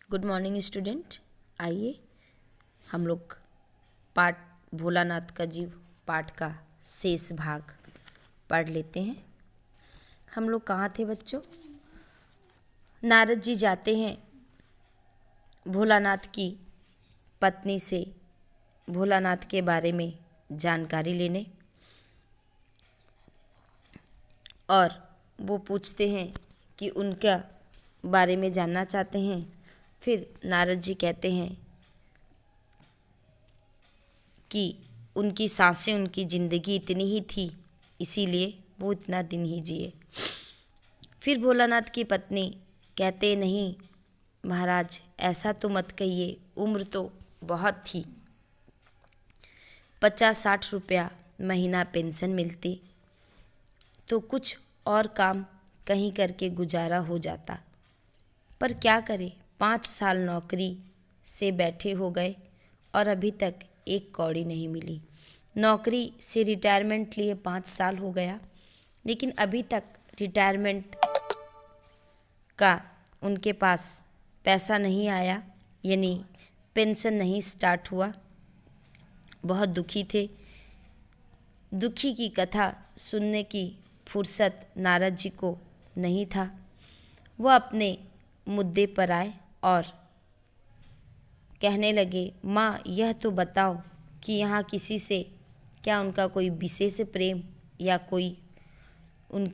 Good morning student. आइए हम लोग पाठ भोलानाथ का जीव पाठ का शेष भाग पढ़ लेते हैं। हम लोग कहाँ थे बच्चों? नारद जी जाते हैं भोलानाथ की पत्नी से भोलानाथ के बारे में जानकारी लेने, और वो पूछते हैं कि उनका बारे में जानना चाहते हैं। फिर नारद जी कहते हैं कि उनकी सांसें, उनकी ज़िंदगी इतनी ही थी, इसीलिए वो इतना दिन ही जिए। फिर भोलानाथ की पत्नी कहते नहीं महाराज, ऐसा तो मत कहिए, उम्र तो बहुत थी, 50-60 रुपया महीना पेंशन मिलती तो कुछ और काम कहीं करके गुजारा हो जाता, पर क्या करें, 5 साल नौकरी से बैठे हो गए और अभी तक एक कौड़ी नहीं मिली। नौकरी से रिटायरमेंट लिए 5 साल हो गया, लेकिन अभी तक रिटायरमेंट का उनके पास पैसा नहीं आया, यानी पेंशन नहीं स्टार्ट हुआ। बहुत दुखी थे। दुखी की कथा सुनने की फुर्सत नारद जी को नहीं था। वह अपने मुद्दे पर आए और कहने लगे, माँ यह तो बताओ कि यहाँ किसी से क्या उनका कोई विशेष प्रेम या कोई उन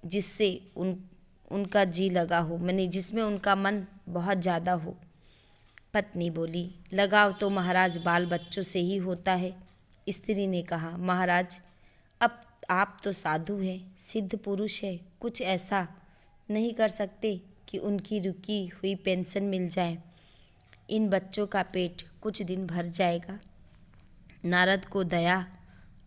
जिससे उनका जी लगा हो, मैंने जिसमें उनका मन बहुत ज़्यादा हो। पत्नी बोली, लगाव तो महाराज बाल बच्चों से ही होता है। स्त्री ने कहा, महाराज अब आप तो साधु हैं, सिद्ध पुरुष है, कुछ ऐसा नहीं कर सकते कि उनकी रुकी हुई पेंशन मिल जाए, इन बच्चों का पेट कुछ दिन भर जाएगा। नारद को दया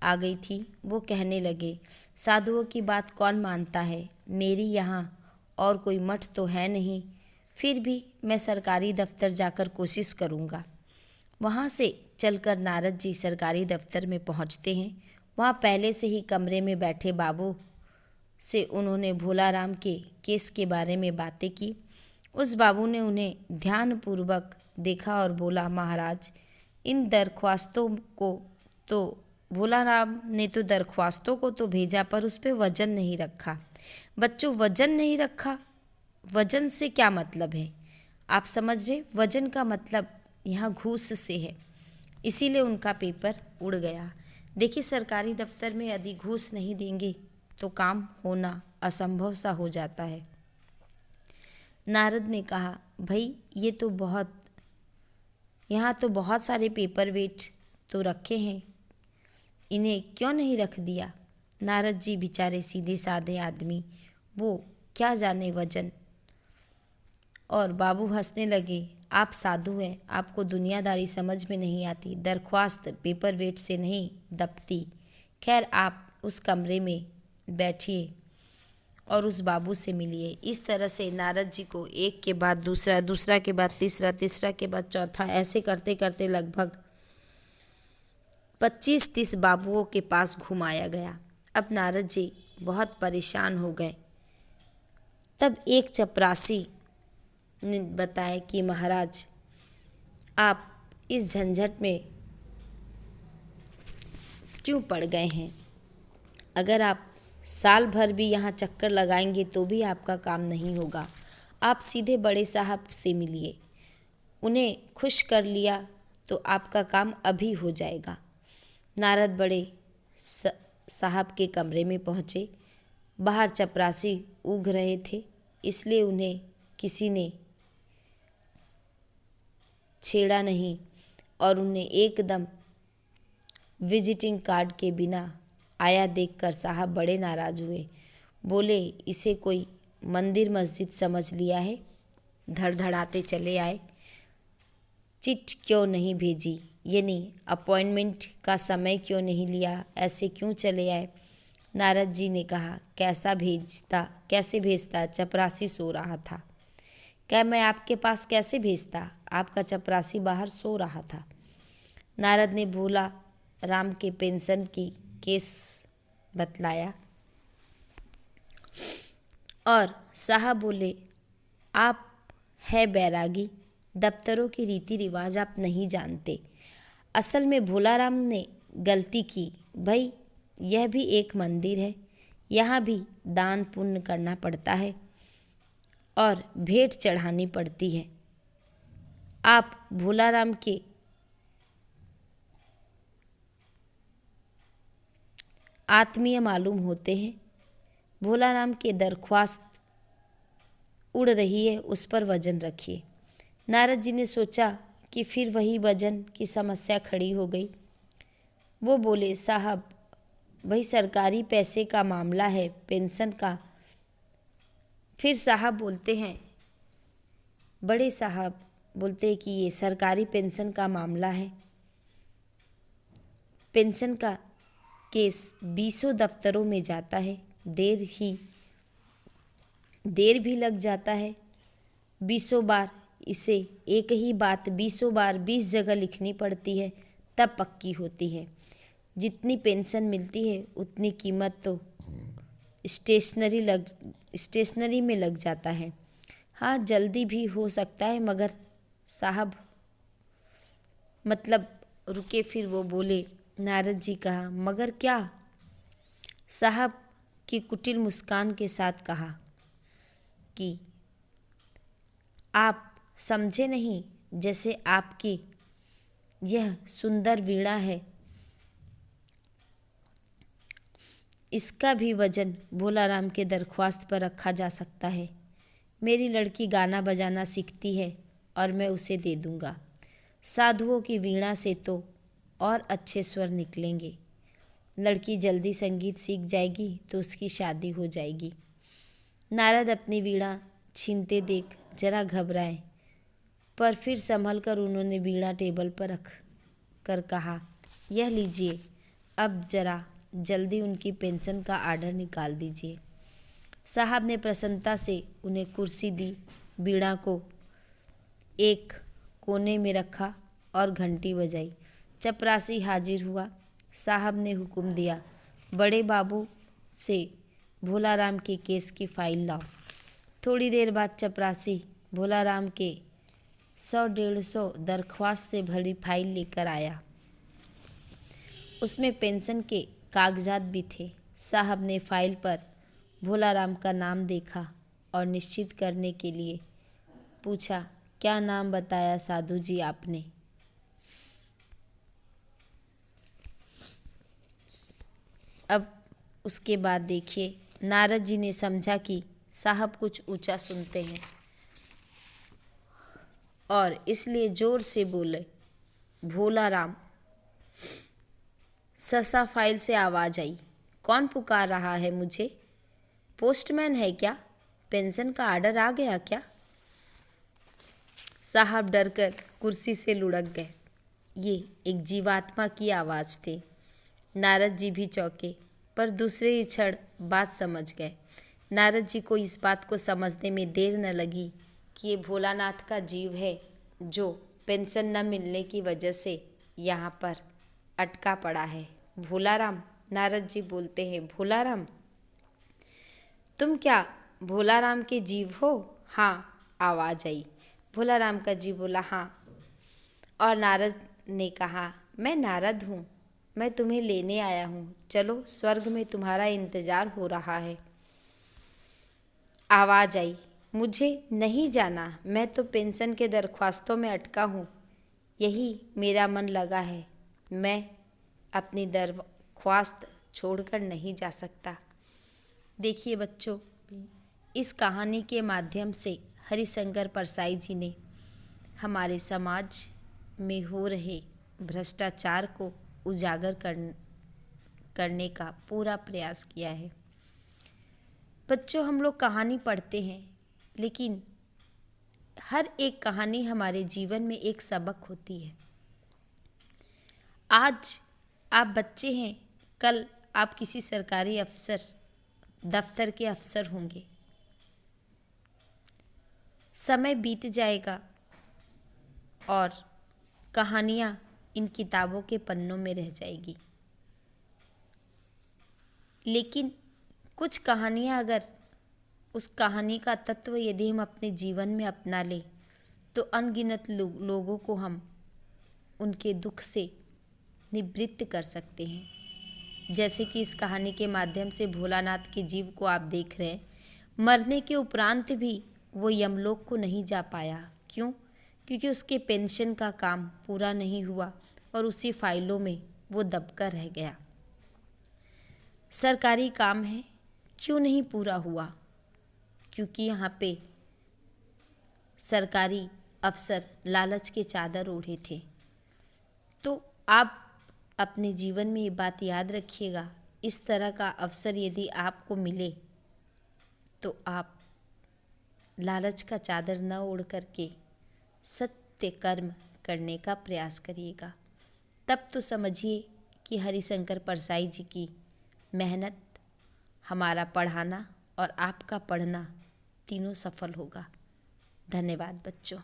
आ गई थी। वो कहने लगे, साधुओं की बात कौन मानता है, मेरी यहाँ और कोई मठ तो है नहीं, फिर भी मैं सरकारी दफ्तर जाकर कोशिश करूँगा। वहाँ से चलकर नारद जी सरकारी दफ्तर में पहुँचते हैं। वहाँ पहले से ही कमरे में बैठे बाबू से उन्होंने भोलाराम के केस के बारे में बातें की। उस बाबू ने उन्हें ध्यानपूर्वक देखा और बोला, महाराज इन दरख्वास्तों को तो भोलाराम ने तो दरख्वास्तों को तो भेजा, पर उस पर वजन नहीं रखा। बच्चों, वजन नहीं रखा, वजन से क्या मतलब है? आप समझ रहे? वजन का मतलब यहाँ घूस से है, इसीलिए उनका पेपर उड़ गया। देखिए, सरकारी दफ्तर में यदि घूस नहीं देंगे तो काम होना असंभव सा हो जाता है। नारद ने कहा, भाई ये तो बहुत, यहाँ तो बहुत सारे पेपर वेट तो रखे हैं, इन्हें क्यों नहीं रख दिया? नारद जी बेचारे सीधे साधे आदमी, वो क्या जाने वजन। और बाबू हंसने लगे, आप साधु हैं, आपको दुनियादारी समझ में नहीं आती, दरख्वास्त पेपर वेट से नहीं दबती। खैर आप उस कमरे में बैठिए और उस बाबू से मिलिए। इस तरह से नारद जी को एक के बाद दूसरा, दूसरा के बाद तीसरा, तीसरा के बाद चौथा, ऐसे करते करते लगभग 25-30 बाबुओं के पास घुमाया गया। अब नारद जी बहुत परेशान हो गए। तब एक चपरासी ने बताया कि महाराज आप इस झंझट में क्यों पड़ गए हैं? अगर आप साल भर भी यहाँ चक्कर लगाएंगे तो भी आपका काम नहीं होगा। आप सीधे बड़े साहब से मिलिए, उन्हें खुश कर लिया तो आपका काम अभी हो जाएगा। नारद बड़े साहब के कमरे में पहुँचे। बाहर चपरासी ऊँघ रहे थे, इसलिए उन्हें किसी ने छेड़ा नहीं और उन्हें एकदम विजिटिंग कार्ड के बिना आया देखकर साहब बड़े नाराज हुए। बोले, इसे कोई मंदिर मस्जिद समझ लिया है? धड़धड़ाते चले आए। चिट क्यों नहीं भेजी, यानी अपॉइंटमेंट का समय क्यों नहीं लिया, ऐसे क्यों चले आए? नारद जी ने कहा, कैसे भेजता? चपरासी सो रहा था। क्या मैं आपके पास कैसे भेजता? आपका चपरासी बाहर सो रहा था। नारद ने भोला राम के पेंशन की केस बतलाया और साहब बोले, आप है बैरागी, दफ्तरों के रीति रिवाज आप नहीं जानते। असल में भोलाराम ने गलती की भाई, यह भी एक मंदिर है, यहाँ भी दान पुण्य करना पड़ता है और भेंट चढ़ानी पड़ती है। आप भोलाराम के आत्मीय मालूम होते हैं। भोलाराम के दरख्वास्त उड़ रही है, उस पर वजन रखिए। नारद जी ने सोचा कि फिर वही वजन की समस्या खड़ी हो गई। वो बोले, साहब भाई सरकारी पैसे का मामला है, पेंशन का। फिर साहब बोलते हैं, बड़े साहब बोलते हैं कि ये सरकारी पेंशन का मामला है। पेंशन का केस 20 दफ्तरों में जाता है, देर भी लग जाता है। 20 बार इसे एक ही बात 20 बार 20 जगह लिखनी पड़ती है, तब पक्की होती है। जितनी पेंशन मिलती है उतनी कीमत तो स्टेशनरी में लग जाता है। हाँ, जल्दी भी हो सकता है, मगर साहब मतलब रुके। फिर वो बोले, नारद जी कहा, मगर क्या? साहब की कुटिल मुस्कान के साथ कहा कि आप समझे नहीं, जैसे आपकी यह सुंदर वीणा है, इसका भी वजन भोलाराम के दरख्वास्त पर रखा जा सकता है। मेरी लड़की गाना बजाना सीखती है और मैं उसे दे दूंगा। साधुओं की वीणा से तो और अच्छे स्वर निकलेंगे। लड़की जल्दी संगीत सीख जाएगी तो उसकी शादी हो जाएगी। नारद अपनी वीणा छीनते देख जरा घबराए, पर फिर संभल कर उन्होंने वीणा टेबल पर रख कर कहा, यह लीजिए, अब जरा जल्दी उनकी पेंशन का आर्डर निकाल दीजिए। साहब ने प्रसन्नता से उन्हें कुर्सी दी, वीणा को एक कोने में रखा और घंटी बजाई। चपरासी हाजिर हुआ। साहब ने हुक्म दिया, बड़े बाबू से भोलाराम के केस की फाइल लाओ। थोड़ी देर बाद चपरासी भोलाराम के 100-150 दरख्वास्त से भरी फाइल लेकर आया। उसमें पेंशन के कागजात भी थे। साहब ने फाइल पर भोलाराम का नाम देखा और निश्चित करने के लिए पूछा, क्या नाम बताया साधु जी आपने? अब उसके बाद देखिए, नारद जी ने समझा कि साहब कुछ ऊंचा सुनते हैं और इसलिए जोर से बोले, भोलाराम। ससा फाइल से आवाज़ आई, कौन पुकार रहा है मुझे? पोस्टमैन है क्या? पेंशन का आर्डर आ गया क्या? साहब डरकर कुर्सी से लुढ़क गए। ये एक जीवात्मा की आवाज़ थी। नारद जी भी चौंके, पर दूसरे ही क्षण बात समझ गए। नारद जी को इस बात को समझने में देर न लगी कि ये भोलानाथ का जीव है, जो पेंशन न मिलने की वजह से यहाँ पर अटका पड़ा है। भोलाराम, नारद जी बोलते हैं, भोलाराम, तुम क्या भोलाराम के जीव हो? हाँ, आवाज़ आई। भोलाराम का जीव बोला, हाँ। और नारद ने कहा, मैं नारद हूँ, मैं तुम्हें लेने आया हूँ, चलो स्वर्ग में तुम्हारा इंतज़ार हो रहा है। आवाज़ आई, मुझे नहीं जाना, मैं तो पेंशन के दरख्वास्तों में अटका हूँ, यही मेरा मन लगा है, मैं अपनी दरख्वास्त छोड़कर नहीं जा सकता। देखिए बच्चों, इस कहानी के माध्यम से हरिशंकर परसाई जी ने हमारे समाज में हो रहे भ्रष्टाचार को उजागर करने का पूरा प्रयास किया है। बच्चों, हम लोग कहानी पढ़ते हैं, लेकिन हर एक कहानी हमारे जीवन में एक सबक होती है। आज आप बच्चे हैं, कल आप किसी सरकारी अफसर, दफ्तर के अफसर होंगे। समय बीत जाएगा और कहानियाँ इन किताबों के पन्नों में रह जाएगी, लेकिन कुछ कहानियाँ अगर उस कहानी का तत्व यदि हम अपने जीवन में अपना लें तो अनगिनत लोगों को हम उनके दुख से निवृत्त कर सकते हैं। जैसे कि इस कहानी के माध्यम से भोलानाथ के जीव को आप देख रहे हैं, मरने के उपरांत भी वो यमलोक को नहीं जा पाया। क्यों? क्योंकि उसके पेंशन का काम पूरा नहीं हुआ और उसी फाइलों में वो दबकर रह गया। सरकारी काम है, क्यों नहीं पूरा हुआ? क्योंकि यहाँ पे सरकारी अफसर लालच के चादर ओढ़े थे। तो आप अपने जीवन में ये बात याद रखिएगा, इस तरह का अवसर यदि आपको मिले तो आप लालच का चादर न ओढ़ करके सत्य कर्म करने का प्रयास करिएगा। तब तो समझिए कि हरिशंकर परसाई जी की मेहनत, हमारा पढ़ाना और आपका पढ़ना तीनों सफल होगा। धन्यवाद बच्चों।